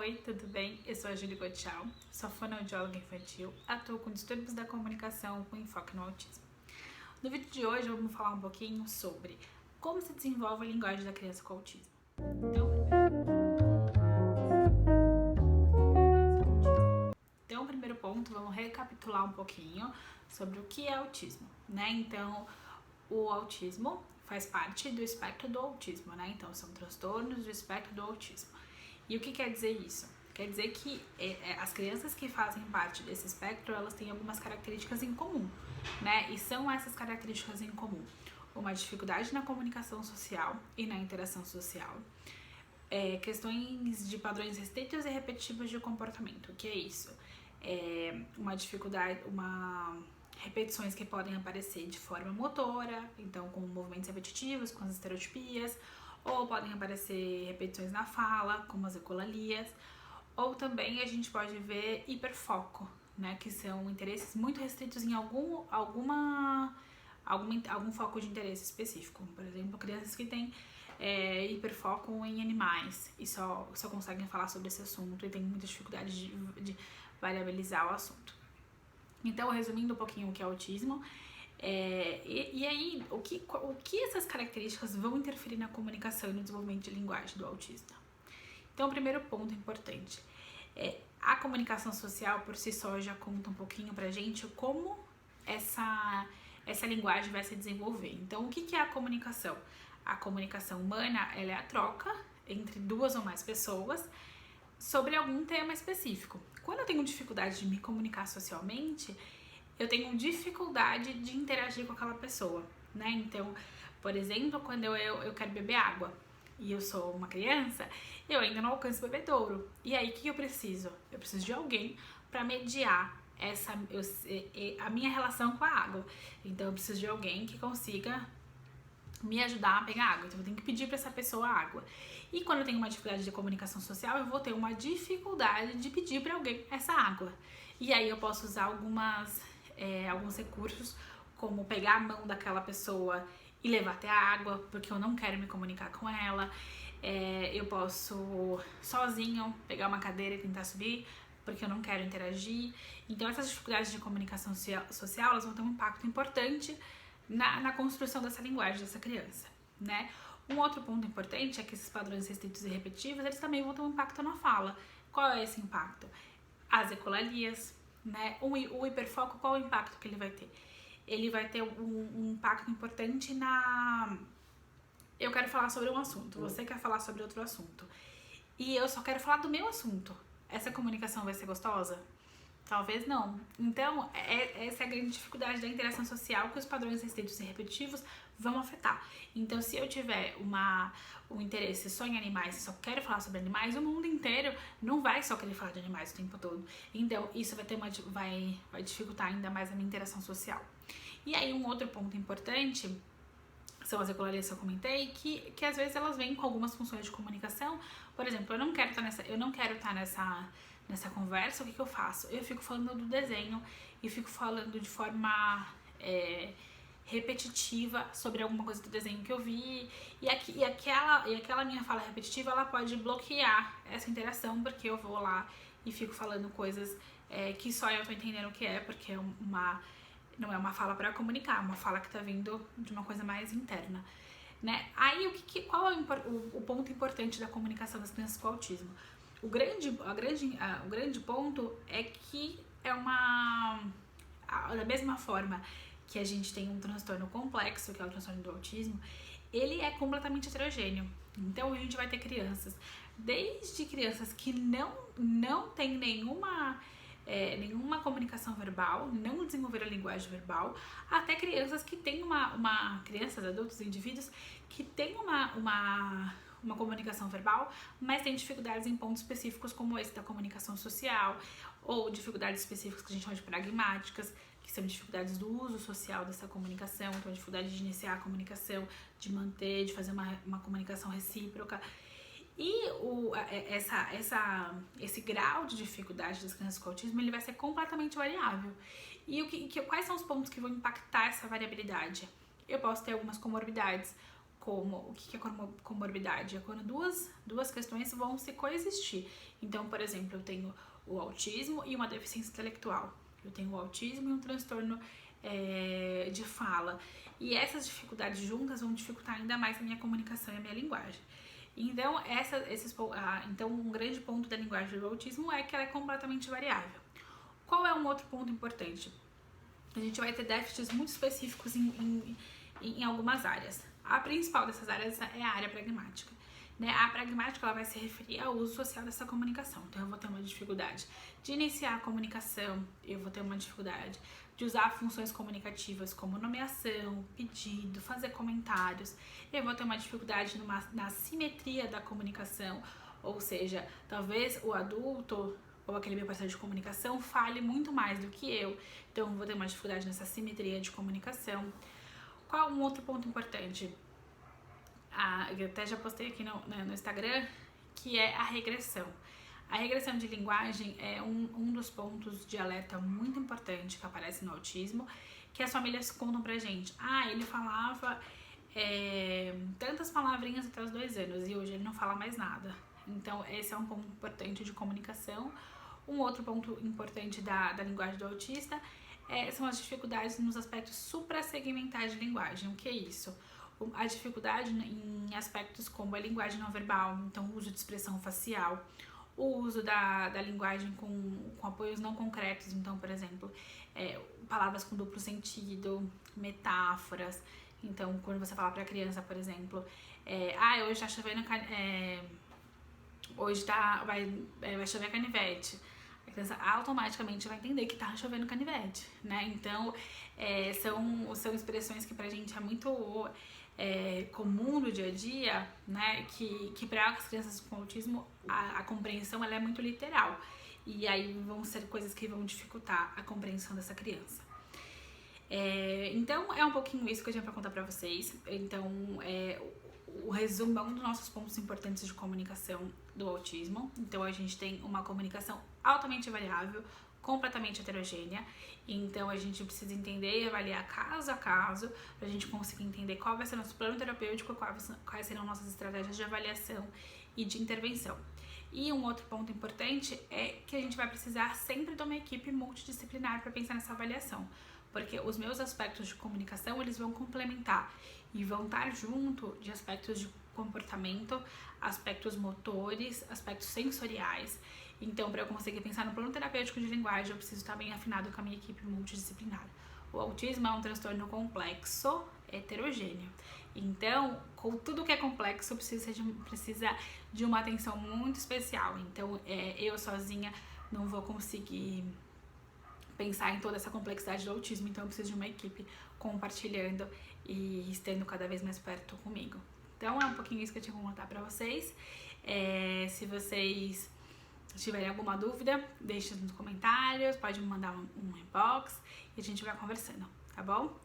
Oi, tudo bem? Eu sou a Júlia Gotchal, sou fonoaudióloga infantil, atuo com distúrbios da comunicação com enfoque no autismo. No vídeo de hoje eu vou falar um pouquinho sobre como se desenvolve a linguagem da criança com autismo. Então, o primeiro ponto, vamos recapitular um pouquinho sobre o que é autismo, né? Então, o autismo faz parte do espectro do autismo, né? Então, são transtornos do espectro do autismo. E o que quer dizer isso? Quer dizer que as crianças que fazem parte desse espectro, elas têm algumas características em comum, né? E são essas características em comum: uma dificuldade na comunicação social e na interação social, questões de padrões restritos e repetitivos de comportamento. O que é isso? Uma dificuldade, repetições que podem aparecer de forma motora, então com movimentos repetitivos, com as estereotipias, ou podem aparecer repetições na fala, como as ecolalias, ou também a gente pode ver hiperfoco, né, que são interesses muito restritos em algum foco de interesse específico. Por exemplo, crianças que têm hiperfoco em animais e só conseguem falar sobre esse assunto e têm muita dificuldade de variabilizar o assunto. Então, resumindo um pouquinho o que é autismo, e aí, o que essas características vão interferir na comunicação e no desenvolvimento de linguagem do autista? Então, o primeiro ponto importante a comunicação social por si só já conta um pouquinho pra gente como essa linguagem vai se desenvolver. Então, o que é a comunicação? A comunicação humana, ela é a troca entre duas ou mais pessoas sobre algum tema específico. Quando eu tenho dificuldade de me comunicar socialmente, eu tenho dificuldade de interagir com aquela pessoa, né? Então, por exemplo, quando eu quero beber água e eu sou uma criança, eu ainda não alcanço o bebedouro. E aí, o que eu preciso? Eu preciso de alguém para mediar a minha relação com a água. Então, eu preciso de alguém que consiga me ajudar a pegar água. Então, eu tenho que pedir para essa pessoa água. E quando eu tenho uma dificuldade de comunicação social, eu vou ter uma dificuldade de pedir para alguém essa água. E aí, eu posso usar alguns recursos, como pegar a mão daquela pessoa e levar até a água, porque eu não quero me comunicar com ela. Eu posso sozinho pegar uma cadeira e tentar subir, porque eu não quero interagir. Então, essas dificuldades de comunicação social, elas vão ter um impacto importante na construção dessa linguagem dessa criança, né? Um outro ponto importante é que esses padrões restritos e repetitivos, eles também vão ter um impacto na fala. Qual é esse impacto? As ecolalias, né? O hiperfoco, qual é o impacto que ele vai ter? Ele vai ter um impacto importante eu quero falar sobre um assunto, você quer falar sobre outro assunto, e eu só quero falar do meu assunto. Essa comunicação vai ser gostosa? Talvez não. Então, essa é a grande dificuldade da interação social, que os padrões restritos e repetitivos vão afetar. Então, se eu tiver um interesse só em animais e só quero falar sobre animais, o mundo inteiro não vai só querer falar de animais o tempo todo. Então, isso vai dificultar ainda mais a minha interação social. E aí, um outro ponto importante são as ecolalias que eu comentei, que às vezes elas vêm com algumas funções de comunicação. Por exemplo, eu não quero estar nessa conversa. O que eu faço? Eu fico falando do desenho e fico falando de forma repetitiva sobre alguma coisa do desenho que eu vi, e aquela minha fala repetitiva, ela pode bloquear essa interação, porque eu vou lá e fico falando coisas que só eu tô entendendo o que é, porque não é uma fala para comunicar, é uma fala que tá vindo de uma coisa mais interna, né? Aí, qual é o ponto importante da comunicação das crianças com autismo? O grande ponto é que da mesma forma que a gente tem um transtorno complexo, que é o transtorno do autismo, ele é completamente heterogêneo. Então, a gente vai ter desde crianças que não tem nenhuma comunicação verbal, não desenvolveram a linguagem verbal, até crianças que têm crianças, adultos, indivíduos que têm uma comunicação verbal, mas têm dificuldades em pontos específicos, como esse da comunicação social, ou dificuldades específicas que a gente chama de pragmáticas, que são dificuldades do uso social dessa comunicação, então a dificuldade de iniciar a comunicação, de manter, de fazer uma comunicação recíproca. E esse grau de dificuldade das crianças com autismo, ele vai ser completamente variável. E quais são os pontos que vão impactar essa variabilidade? Eu posso ter algumas comorbidades, como o que é comorbidade? É quando duas questões vão se coexistir. Então, por exemplo, eu tenho o autismo e uma deficiência intelectual. Eu tenho o autismo e um transtorno de fala. E essas dificuldades juntas vão dificultar ainda mais a minha comunicação e a minha linguagem. Então, então um grande ponto da linguagem do autismo é que ela é completamente variável. Qual é um outro ponto importante? A gente vai ter déficits muito específicos em algumas áreas. A principal dessas áreas é a área pragmática. Né? A pragmática ela vai se referir ao uso social dessa comunicação. Então, eu vou ter uma dificuldade de iniciar a comunicação, eu vou ter uma dificuldade de usar funções comunicativas como nomeação, pedido, fazer comentários. Eu vou ter uma dificuldade na simetria da comunicação, ou seja, talvez o adulto ou aquele meu parceiro de comunicação fale muito mais do que eu. Então, eu vou ter uma dificuldade nessa simetria de comunicação. Qual um outro ponto importante? Eu até já postei aqui no Instagram, que é a regressão. A regressão de linguagem é um dos pontos de alerta muito importante que aparece no autismo, que as famílias contam pra gente. Ele falava tantas palavrinhas até os 2 anos e hoje ele não fala mais nada. Então, esse é um ponto importante de comunicação. Um outro ponto importante da linguagem do autista são as dificuldades nos aspectos suprassegmentais de linguagem. O que é isso? A dificuldade em aspectos como a linguagem não verbal, então o uso de expressão facial, o uso da linguagem com apoios não concretos, então, por exemplo, palavras com duplo sentido, metáforas. Então, quando você fala para a criança, por exemplo, hoje tá chovendo, hoje vai chover canivete. A criança automaticamente vai entender que tá chovendo canivete, né? Então, são expressões que pra gente é muito comum no dia a dia, né? Que para as crianças com autismo, a compreensão ela é muito literal. E aí vão ser coisas que vão dificultar a compreensão dessa criança. Então, é um pouquinho isso que eu tinha pra contar pra vocês. Então, o resumão dos nossos pontos importantes de comunicação do autismo. Então, a gente tem uma comunicação altamente variável, completamente heterogênea. Então, a gente precisa entender e avaliar caso a caso pra gente conseguir entender qual vai ser nosso plano terapêutico, quais serão nossas estratégias de avaliação e de intervenção. E um outro ponto importante é que a gente vai precisar sempre de uma equipe multidisciplinar para pensar nessa avaliação, porque os meus aspectos de comunicação, eles vão complementar e vão estar junto de aspectos de comportamento, aspectos motores, aspectos sensoriais. Então, para eu conseguir pensar no plano terapêutico de linguagem, eu preciso estar bem afinado com a minha equipe multidisciplinar. O autismo é um transtorno complexo, heterogêneo. Então, com tudo que é complexo, precisa de uma atenção muito especial. Então, eu sozinha não vou conseguir pensar em toda essa complexidade do autismo, então eu preciso de uma equipe compartilhando e estando cada vez mais perto comigo. Então é um pouquinho isso que eu tinha que contar pra vocês. Se vocês tiverem alguma dúvida, deixe nos comentários, pode me mandar um inbox e a gente vai conversando, tá bom?